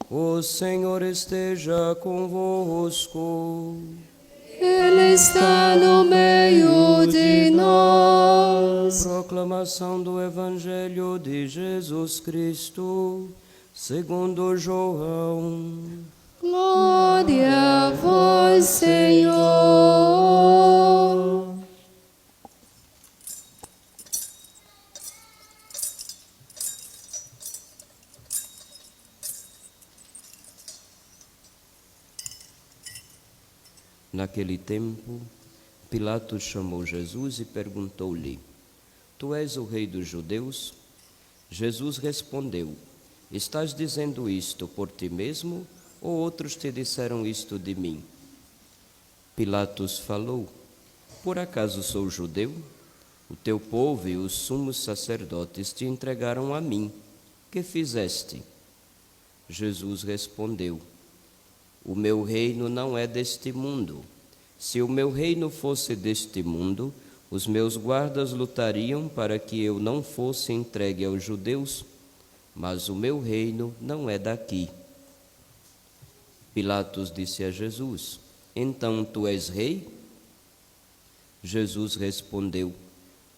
O Senhor esteja convosco. Ele está no meio de nós. Proclamação do Evangelho de Jesus Cristo, segundo João. Glória a vós, Senhor. Naquele tempo, Pilatos chamou Jesus e perguntou-lhe: Tu és o rei dos judeus? Jesus respondeu: Estás dizendo isto por ti mesmo, ou outros te disseram isto de mim? Pilatos falou: Por acaso sou judeu? O teu povo e os sumos sacerdotes te entregaram a mim. Que fizeste? Jesus respondeu: O meu reino não é deste mundo. Se o meu reino fosse deste mundo, os meus guardas lutariam para que eu não fosse entregue aos judeus, mas o meu reino não é daqui. Pilatos disse a Jesus: Então tu és rei? Jesus respondeu: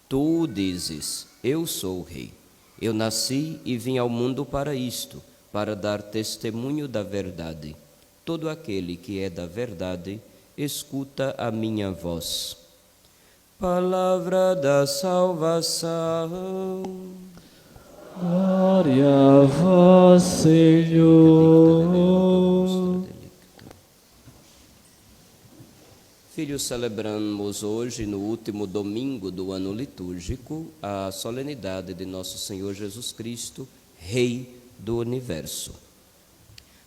Tu o dizes, eu sou o rei. Eu nasci e vim ao mundo para isto, para dar testemunho da verdade. Todo aquele que é da verdade, escuta a minha voz. Palavra da salvação. Glória a vós, Senhor. Filhos, celebramos hoje, no último domingo do ano litúrgico, a solenidade de nosso Senhor Jesus Cristo, Rei do Universo.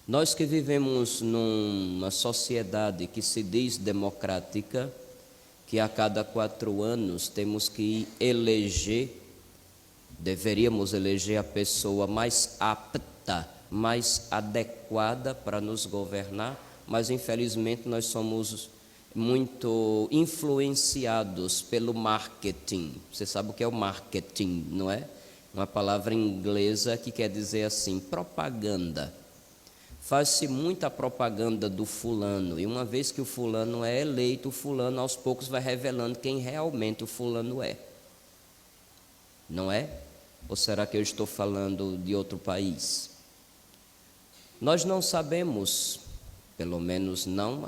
Nós que vivemos numa sociedade que se diz democrática, que a cada 4 anos temos que deveríamos eleger a pessoa mais apta, mais adequada para nos governar, mas infelizmente nós somos muito influenciados pelo marketing. Você sabe o que é o marketing, não é? Uma palavra inglesa que quer dizer assim, propaganda. Faz-se muita propaganda do fulano, e uma vez que o fulano é eleito, o fulano aos poucos vai revelando quem realmente o fulano é. Não é? Ou será que eu estou falando de outro país? Nós não sabemos, pelo menos não,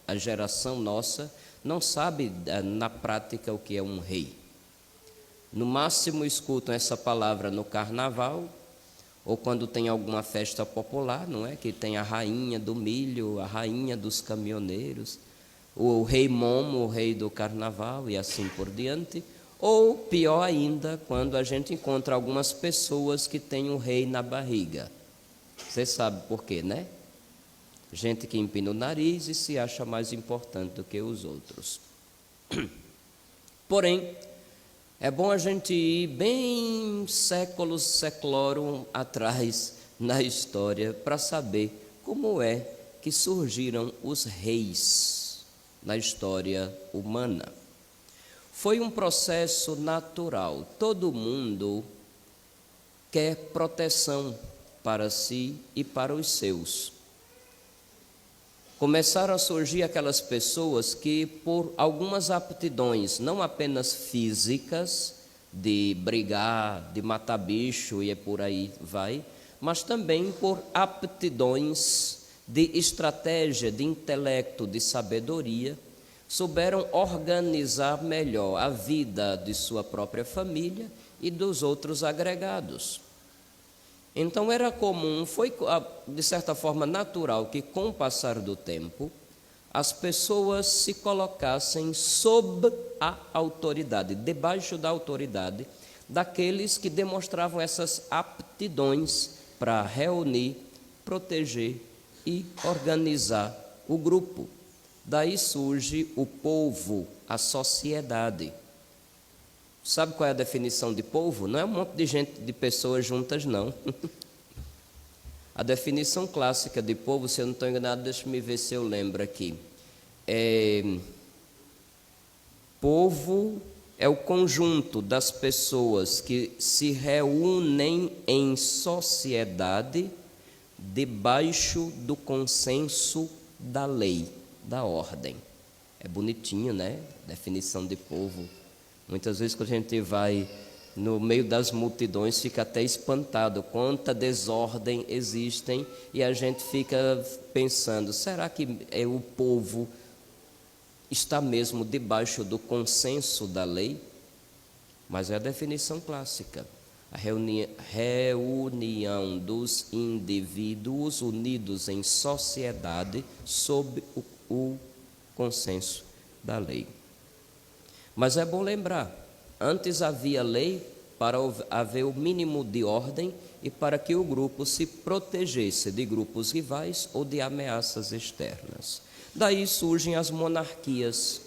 a geração nossa não sabe na prática o que é um rei. No máximo escutam essa palavra no carnaval, ou quando tem alguma festa popular, não é? Que tem a rainha do milho, a rainha dos caminhoneiros, o rei Momo, o rei do carnaval e assim por diante. Ou, pior ainda, quando a gente encontra algumas pessoas que têm um rei na barriga. Você sabe por quê, né? Gente que empina o nariz e se acha mais importante do que os outros. Porém, é bom a gente ir bem séculos, seclorum atrás na história para saber como é que surgiram os reis na história humana. Foi um processo natural. Todo mundo quer proteção para si e para os seus. Começaram a surgir aquelas pessoas que, por algumas aptidões, não apenas físicas, de brigar, de matar bicho e por aí vai, mas também por aptidões de estratégia, de intelecto, de sabedoria, souberam organizar melhor a vida de sua própria família e dos outros agregados. Então era comum, foi de certa forma natural que com o passar do tempo as pessoas se colocassem sob a autoridade, debaixo da autoridade daqueles que demonstravam essas aptidões para reunir, proteger e organizar o grupo. Daí surge o povo, a sociedade. Sabe qual é a definição de povo? Não é um monte de gente, de pessoas juntas, não. A definição clássica de povo, se eu não estou enganado, deixa-me ver se eu lembro aqui. Povo é o conjunto das pessoas que se reúnem em sociedade debaixo do consenso da lei, da ordem. É bonitinho, né? Definição de povo. Muitas vezes quando a gente vai no meio das multidões, fica até espantado quanta desordem existem, e a gente fica pensando, será que o povo está mesmo debaixo do consenso da lei? Mas é a definição clássica. A reunião dos indivíduos unidos em sociedade sob o consenso da lei. Mas é bom lembrar, antes havia lei para haver o mínimo de ordem e para que o grupo se protegesse de grupos rivais ou de ameaças externas. Daí surgem as monarquias.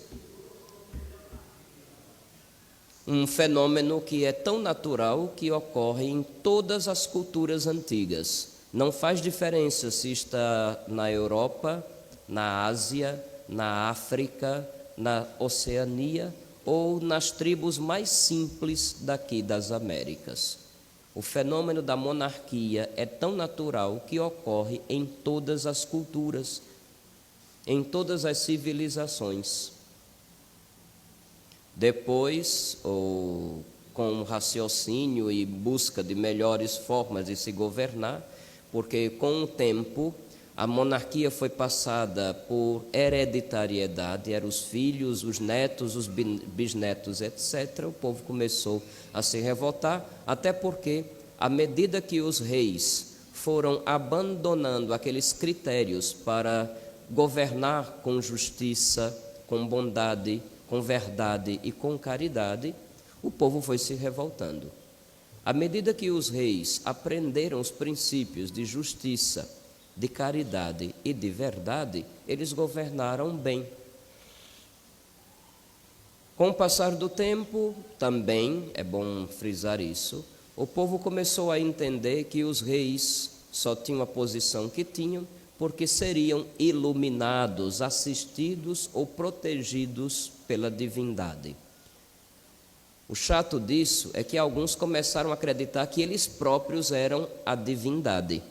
Um fenômeno que é tão natural que ocorre em todas as culturas antigas. Não faz diferença se está na Europa, na Ásia, na África, na Oceania ou nas tribos mais simples daqui das Américas. O fenômeno da monarquia é tão natural que ocorre em todas as culturas, em todas as civilizações. Depois, com raciocínio e busca de melhores formas de se governar, porque com o tempo a monarquia foi passada por hereditariedade, eram os filhos, os netos, os bisnetos, etc. O povo começou a se revoltar, até porque, à medida que os reis foram abandonando aqueles critérios para governar com justiça, com bondade, com verdade e com caridade, o povo foi se revoltando. À medida que os reis aprenderam os princípios de justiça, de caridade e de verdade, eles governaram bem. Com o passar do tempo, também é bom frisar isso, o povo começou a entender que os reis só tinham a posição que tinham porque seriam iluminados, assistidos ou protegidos pela divindade. O chato disso é que alguns começaram a acreditar que eles próprios eram a divindade.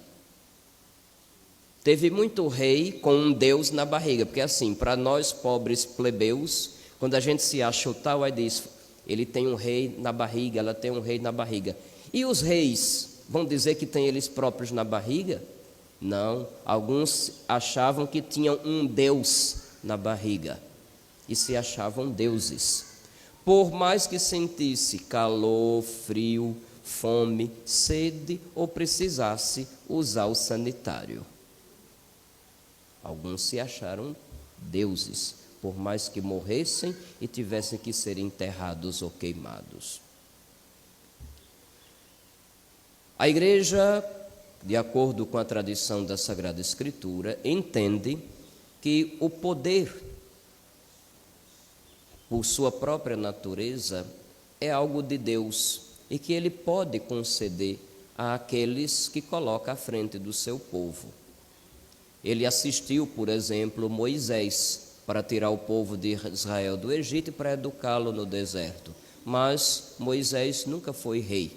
Teve muito rei com um Deus na barriga, porque assim, para nós pobres plebeus, quando a gente se acha o tal, aí diz, ele tem um rei na barriga, ela tem um rei na barriga. E os reis vão dizer que tem eles próprios na barriga? Não, alguns achavam que tinham um Deus na barriga e se achavam deuses. Por mais que sentisse calor, frio, fome, sede ou precisasse usar o sanitário. Alguns se acharam deuses, por mais que morressem e tivessem que ser enterrados ou queimados. A igreja, de acordo com a tradição da Sagrada Escritura, entende que o poder, por sua própria natureza, é algo de Deus e que Ele pode conceder àqueles que coloca à frente do seu povo. Ele assistiu, por exemplo, Moisés para tirar o povo de Israel do Egito e para educá-lo no deserto, mas Moisés nunca foi rei.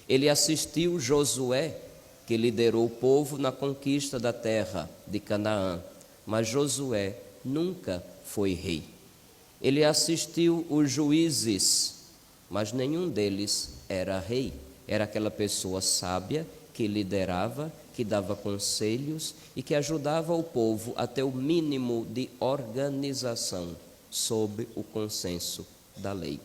Ele assistiu Josué, que liderou o povo na conquista da terra de Canaã, mas Josué nunca foi rei. Ele assistiu os juízes, mas nenhum deles era rei. Era aquela pessoa sábia que liderava, que dava conselhos e que ajudava o povo a ter o mínimo de organização sob o consenso da lei.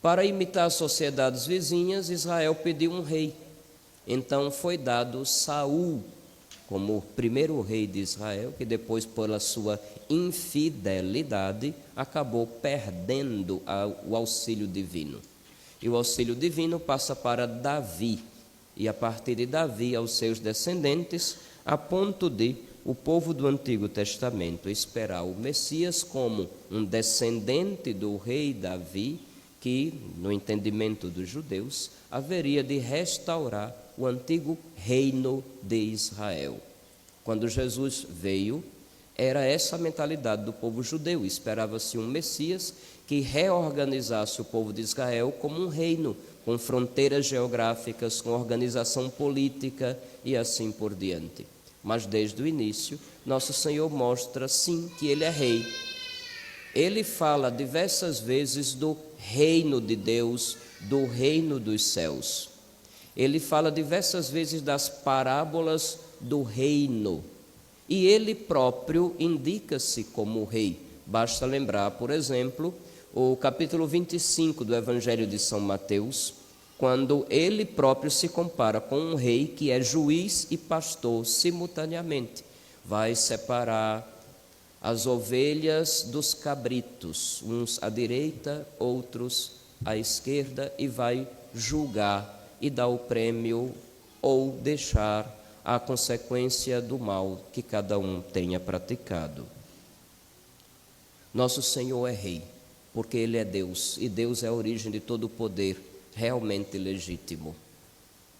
Para imitar as sociedades vizinhas, Israel pediu um rei. Então foi dado Saul como o primeiro rei de Israel, que depois, pela sua infidelidade, acabou perdendo o auxílio divino. E o auxílio divino passa para Davi, e a partir de Davi aos seus descendentes, a ponto de o povo do Antigo Testamento esperar o Messias como um descendente do rei Davi, que, no entendimento dos judeus, haveria de restaurar o antigo reino de Israel. Quando Jesus veio, Era essa a mentalidade do povo judeu. Esperava-se um Messias que reorganizasse o povo de Israel como um reino, com fronteiras geográficas, com organização política e assim por diante. Mas desde o início, nosso Senhor mostra sim que Ele é rei. Ele fala diversas vezes do reino de Deus, do reino dos céus. Ele fala diversas vezes das parábolas do reino. E ele próprio indica-se como rei. Basta lembrar, por exemplo, o capítulo 25 do Evangelho de São Mateus, quando ele próprio se compara com um rei que é juiz e pastor simultaneamente. Vai separar as ovelhas dos cabritos, uns à direita, outros à esquerda, e vai julgar e dar o prêmio ou deixar a consequência do mal que cada um tenha praticado. Nosso Senhor é rei, porque Ele é Deus, e Deus é a origem de todo o poder realmente legítimo.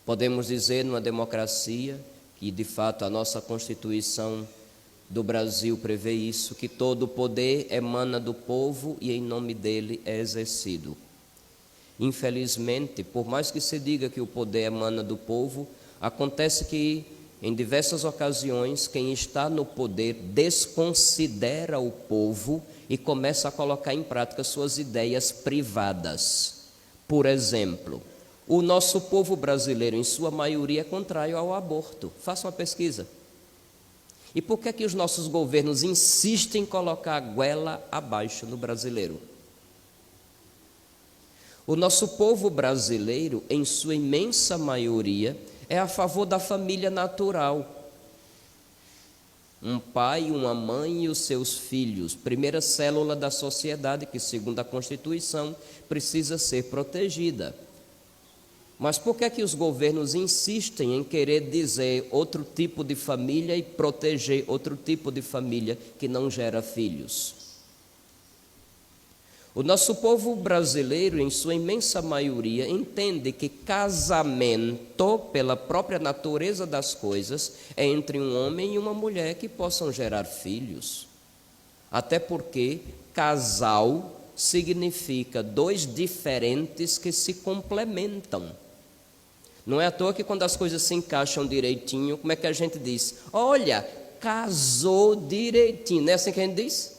Podemos dizer numa democracia, que de fato a nossa Constituição do Brasil prevê isso, que todo o poder emana do povo e em nome dele é exercido. Infelizmente, por mais que se diga que o poder emana do povo, acontece que em diversas ocasiões quem está no poder desconsidera o povo e começa a colocar em prática suas ideias privadas. Por exemplo, o nosso povo brasileiro, em sua maioria, é contrário ao aborto. Faça uma pesquisa. E por que é que os nossos governos insistem em colocar a goela abaixo no brasileiro? O nosso povo brasileiro, em sua imensa maioria, é a favor da família natural. Um pai, uma mãe e os seus filhos, primeira célula da sociedade que, segundo a Constituição, precisa ser protegida. Mas por que é que os governos insistem em querer dizer outro tipo de família e proteger outro tipo de família que não gera filhos? O nosso povo brasileiro, em sua imensa maioria, entende que casamento, pela própria natureza das coisas, é entre um homem e uma mulher que possam gerar filhos. Até porque casal significa dois diferentes que se complementam. Não é à toa que quando as coisas se encaixam direitinho, como é que a gente diz? Olha, casou direitinho, não é assim que a gente diz?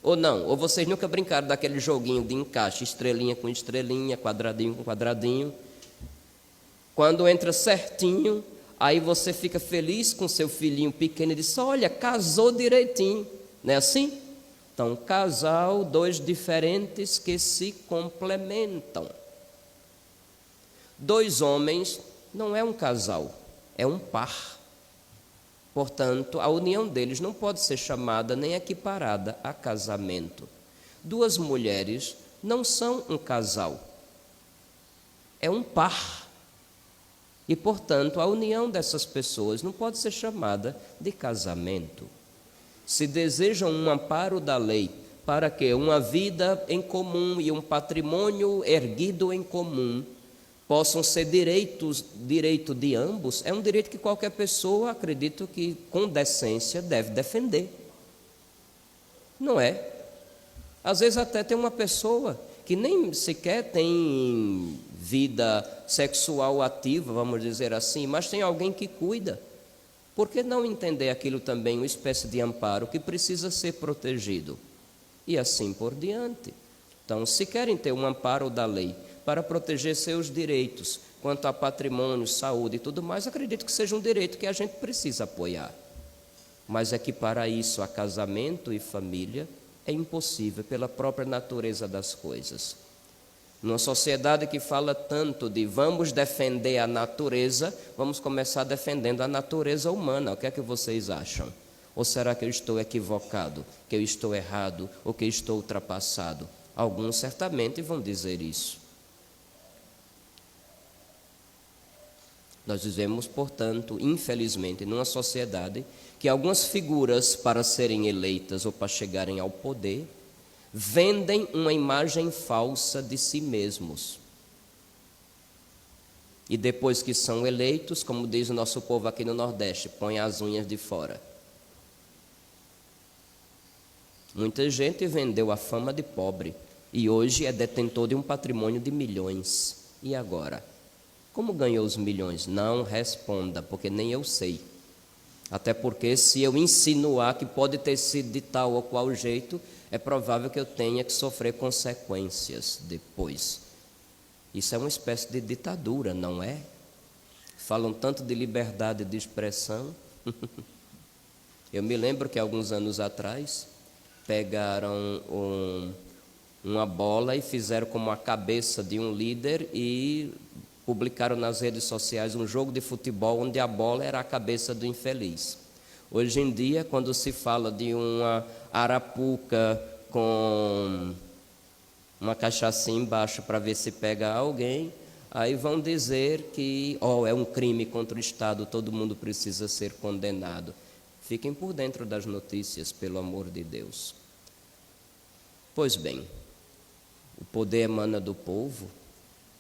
Ou não? Ou vocês nunca brincaram daquele joguinho de encaixe, estrelinha com estrelinha, quadradinho com quadradinho? Quando entra certinho, aí você fica feliz com seu filhinho pequeno e diz, olha, casou direitinho. Não é assim? Então, casal, dois diferentes que se complementam. Dois homens não é um casal, é um par. Portanto, a união deles não pode ser chamada nem equiparada a casamento. Duas mulheres não são um casal, é um par. E, portanto, a união dessas pessoas não pode ser chamada de casamento. Se desejam um amparo da lei para que uma vida em comum e um patrimônio erguido em comum possam ser direito de ambos, é um direito que qualquer pessoa, acredito que com decência, deve defender. Não é? Às vezes até tem uma pessoa que nem sequer tem vida sexual ativa, vamos dizer assim, mas tem alguém que cuida. Por que não entender aquilo também uma espécie de amparo que precisa ser protegido? E assim por diante. Então, se querem ter um amparo da lei para proteger seus direitos quanto a patrimônio, saúde e tudo mais, acredito que seja um direito que a gente precisa apoiar. Mas é que para isso a casamento e família é impossível pela própria natureza das coisas. Numa sociedade que fala tanto de vamos defender a natureza, vamos começar defendendo a natureza humana. O que é que vocês acham? Ou será que eu estou equivocado, que eu estou errado ou que eu estou ultrapassado? Alguns certamente vão dizer isso. Nós vivemos, portanto, infelizmente, numa sociedade que algumas figuras, para serem eleitas ou para chegarem ao poder, vendem uma imagem falsa de si mesmos. E depois que são eleitos, como diz o nosso povo aqui no Nordeste, põe as unhas de fora. Muita gente vendeu a fama de pobre e hoje é detentor de um patrimônio de milhões. E agora? Como ganhou os milhões? Não responda, porque nem eu sei. Até porque se eu insinuar que pode ter sido de tal ou qual jeito, é provável que eu tenha que sofrer consequências depois. Isso é uma espécie de ditadura, não é? Falam tanto de liberdade de expressão. Eu me lembro que alguns anos atrás pegaram uma bola e fizeram como a cabeça de um líder e publicaram nas redes sociais um jogo de futebol onde a bola era a cabeça do infeliz. Hoje em dia, quando se fala de uma arapuca com uma cachaça embaixo para ver se pega alguém, aí vão dizer que é um crime contra o Estado, todo mundo precisa ser condenado. Fiquem por dentro das notícias, pelo amor de Deus. Pois bem, o poder emana do povo,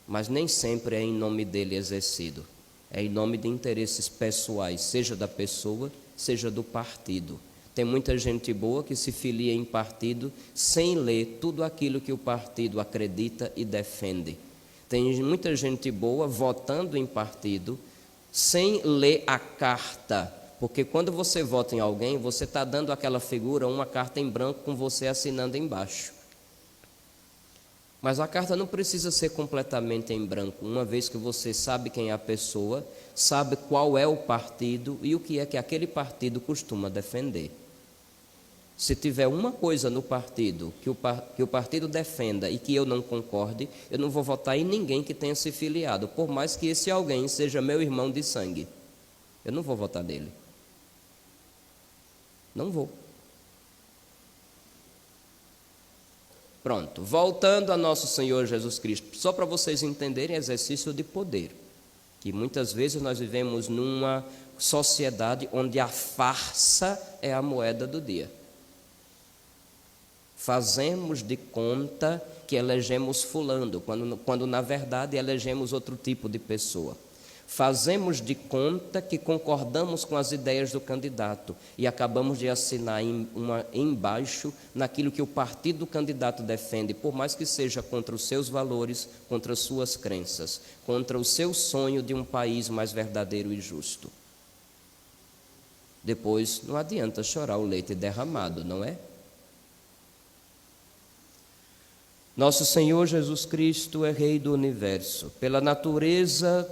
mas nem sempre é em nome dele exercido. É em nome de interesses pessoais, seja da pessoa, seja do partido. Tem muita gente boa que se filia em partido sem ler tudo aquilo que o partido acredita e defende. Tem muita gente boa votando em partido sem ler a carta, porque quando você vota em alguém, você está dando àquela figura uma carta em branco com você assinando embaixo. Mas a carta não precisa ser completamente em branco, uma vez que você sabe quem é a pessoa, sabe qual é o partido e o que é que aquele partido costuma defender. Se tiver uma coisa no partido que o partido defenda e que eu não concorde, eu não vou votar em ninguém que tenha se filiado, por mais que esse alguém seja meu irmão de sangue. Eu não vou votar nele. Não vou. Pronto, voltando a nosso Senhor Jesus Cristo, só para vocês entenderem, exercício de poder, que muitas vezes nós vivemos numa sociedade onde a farsa é a moeda do dia. Fazemos de conta que elegemos fulano, quando na verdade elegemos outro tipo de pessoa. Fazemos de conta que concordamos com as ideias do candidato e acabamos de assinar embaixo naquilo que o partido do candidato defende, por mais que seja contra os seus valores, contra as suas crenças, contra o seu sonho de um país mais verdadeiro e justo. Depois não adianta chorar o leite derramado, não é? Nosso Senhor Jesus Cristo é Rei do Universo, pela natureza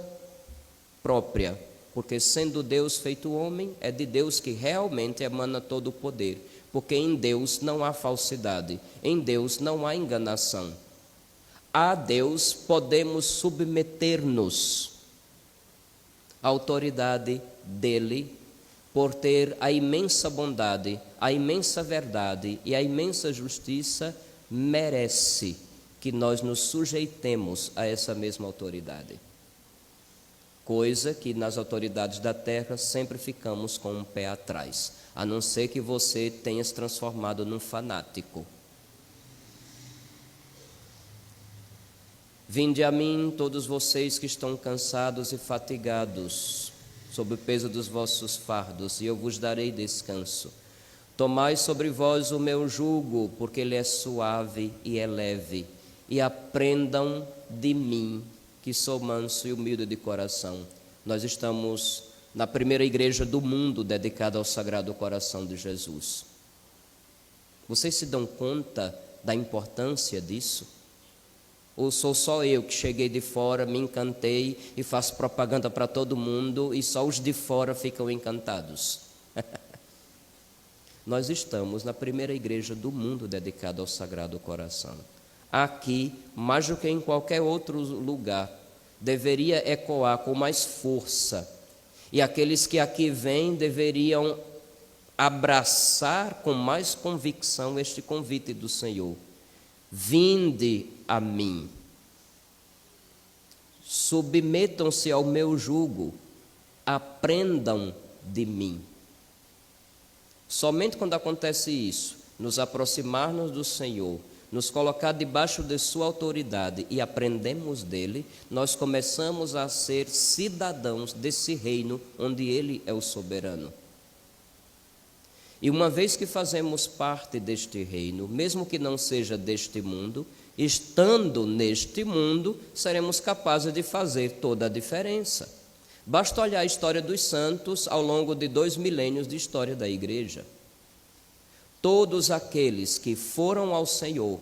própria, porque sendo Deus feito homem, é de Deus que realmente emana todo o poder, porque em Deus não há falsidade, em Deus não há enganação. A Deus podemos submeter-nos à autoridade dele, por ter a imensa bondade, a imensa verdade e a imensa justiça, merece que nós nos sujeitemos a essa mesma autoridade. Coisa que nas autoridades da terra sempre ficamos com um pé atrás, a não ser que você tenha se transformado num fanático. Vinde a mim, todos vocês que estão cansados e fatigados, sob o peso dos vossos fardos, e eu vos darei descanso. Tomai sobre vós o meu jugo, porque ele é suave e é leve, e aprendam de mim, que sou manso e humilde de coração. Nós estamos na primeira igreja do mundo dedicada ao Sagrado Coração de Jesus. Vocês se dão conta da importância disso? Ou sou só eu que cheguei de fora, me encantei e faço propaganda para todo mundo e só os de fora ficam encantados? Nós estamos na primeira igreja do mundo dedicada ao Sagrado Coração. Aqui, mais do que em qualquer outro lugar, deveria ecoar com mais força. E aqueles que aqui vêm deveriam abraçar com mais convicção este convite do Senhor. Vinde a mim. Submetam-se ao meu jugo. Aprendam de mim. Somente quando acontece isso, nos aproximarmos do Senhor, nos colocar debaixo de sua autoridade e aprendemos dele, nós começamos a ser cidadãos desse reino onde ele é o soberano. E uma vez que fazemos parte deste reino, mesmo que não seja deste mundo, estando neste mundo, seremos capazes de fazer toda a diferença. Basta olhar a história dos santos ao longo de 2 milênios de história da igreja. Todos aqueles que foram ao Senhor,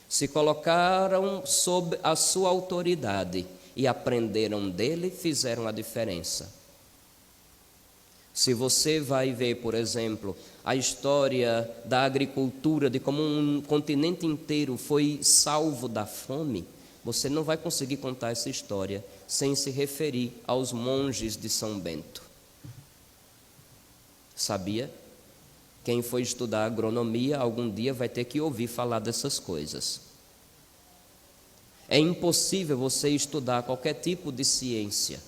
se colocaram sob a sua autoridade e aprenderam dele, fizeram a diferença. Se você vai ver, por exemplo, a história da agricultura, de como um continente inteiro foi salvo da fome, você não vai conseguir contar essa história sem se referir aos monges de São Bento. Sabia? Quem for estudar agronomia, algum dia vai ter que ouvir falar dessas coisas. É impossível você estudar qualquer tipo de ciência,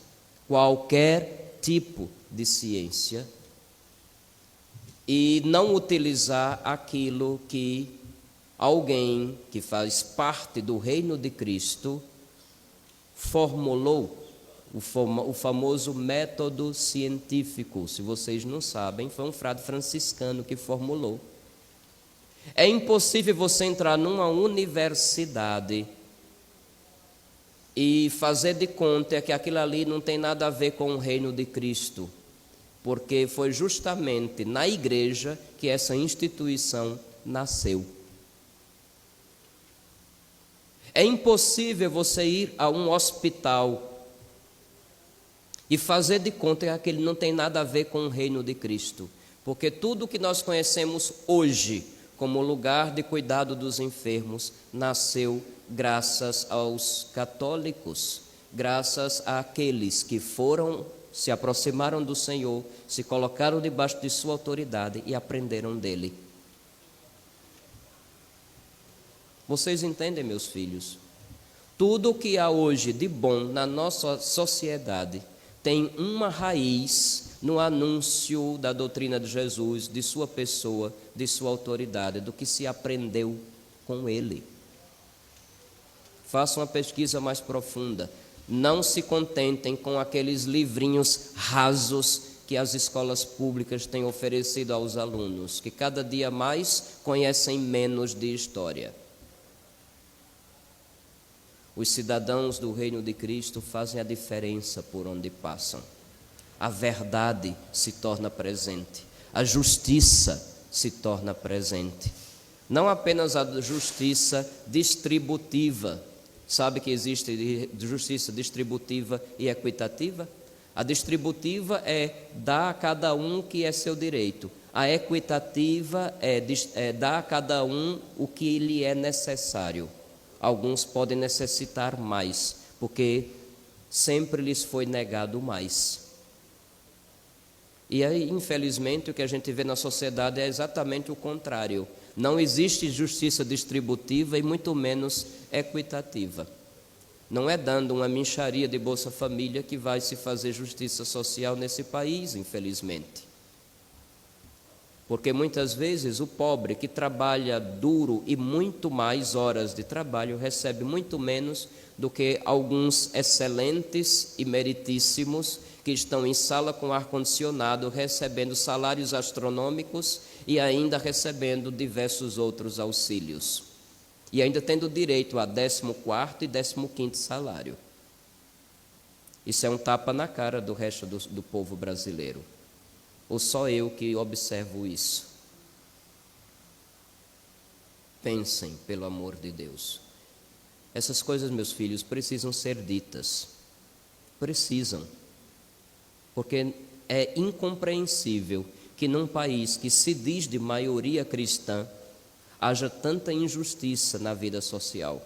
e não utilizar aquilo que alguém que faz parte do reino de Cristo formulou, o famoso método científico. Se vocês não sabem, foi um frade franciscano que formulou. É impossível você entrar numa universidade e fazer de conta que aquilo ali não tem nada a ver com o reino de Cristo, porque foi justamente na igreja que essa instituição nasceu. É impossível você ir a um hospital e fazer de conta que aquele não tem nada a ver com o reino de Cristo, porque tudo que nós conhecemos hoje como lugar de cuidado dos enfermos nasceu graças aos católicos, graças àqueles que se aproximaram do Senhor, se colocaram debaixo de sua autoridade e aprenderam dele. Vocês entendem, meus filhos? Tudo o que há hoje de bom na nossa sociedade tem uma raiz no anúncio da doutrina de Jesus, de sua pessoa, de sua autoridade, do que se aprendeu com ele. Façam uma pesquisa mais profunda. Não se contentem com aqueles livrinhos rasos que as escolas públicas têm oferecido aos alunos, que cada dia mais conhecem menos de história. Os cidadãos do reino de Cristo fazem a diferença por onde passam. A verdade se torna presente, a justiça se torna presente. Não apenas a justiça distributiva. Sabe que existe justiça distributiva e equitativa? A distributiva é dar a cada um que é seu direito. A equitativa é dar a cada um o que lhe é necessário. Alguns podem necessitar mais, porque sempre lhes foi negado mais. E aí, infelizmente, o que a gente vê na sociedade é exatamente o contrário. Não existe justiça distributiva e muito menos equitativa. Não é dando uma mixaria de Bolsa Família que vai se fazer justiça social nesse país, infelizmente. Porque muitas vezes o pobre que trabalha duro e muito mais horas de trabalho recebe muito menos do que alguns excelentes e meritíssimos que estão em sala com ar-condicionado recebendo salários astronômicos e ainda recebendo diversos outros auxílios. E ainda tendo direito a 14º e 15º salário. Isso é um tapa na cara do resto do povo brasileiro. Ou só eu que observo isso? Pensem, pelo amor de Deus. Essas coisas, meus filhos, precisam ser ditas. Precisam. Porque é incompreensível que num país que se diz de maioria cristã, haja tanta injustiça na vida social.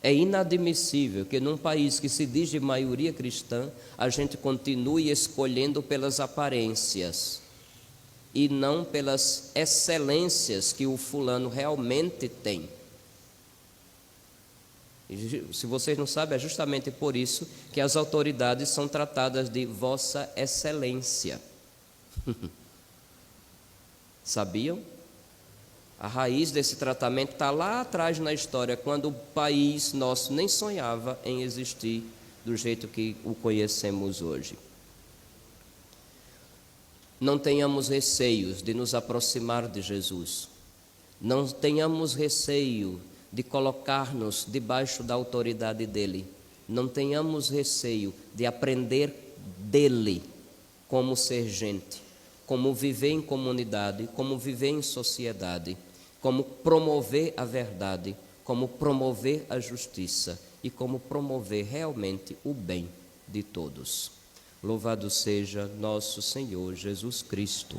É inadmissível que num país que se diz de maioria cristã, a gente continue escolhendo pelas aparências e não pelas excelências que o fulano realmente tem. E, se vocês não sabem, é justamente por isso que as autoridades são tratadas de Vossa Excelência. Sabiam? A raiz desse tratamento está lá atrás na história, quando o país nosso nem sonhava em existir do jeito que o conhecemos hoje. Não tenhamos receios de nos aproximar de Jesus. Não tenhamos receio de colocar-nos debaixo da autoridade dele. Não tenhamos receio de aprender dele como ser gente, como viver em comunidade, como viver em sociedade, como promover a verdade, como promover a justiça e como promover realmente o bem de todos. Louvado seja nosso Senhor Jesus Cristo.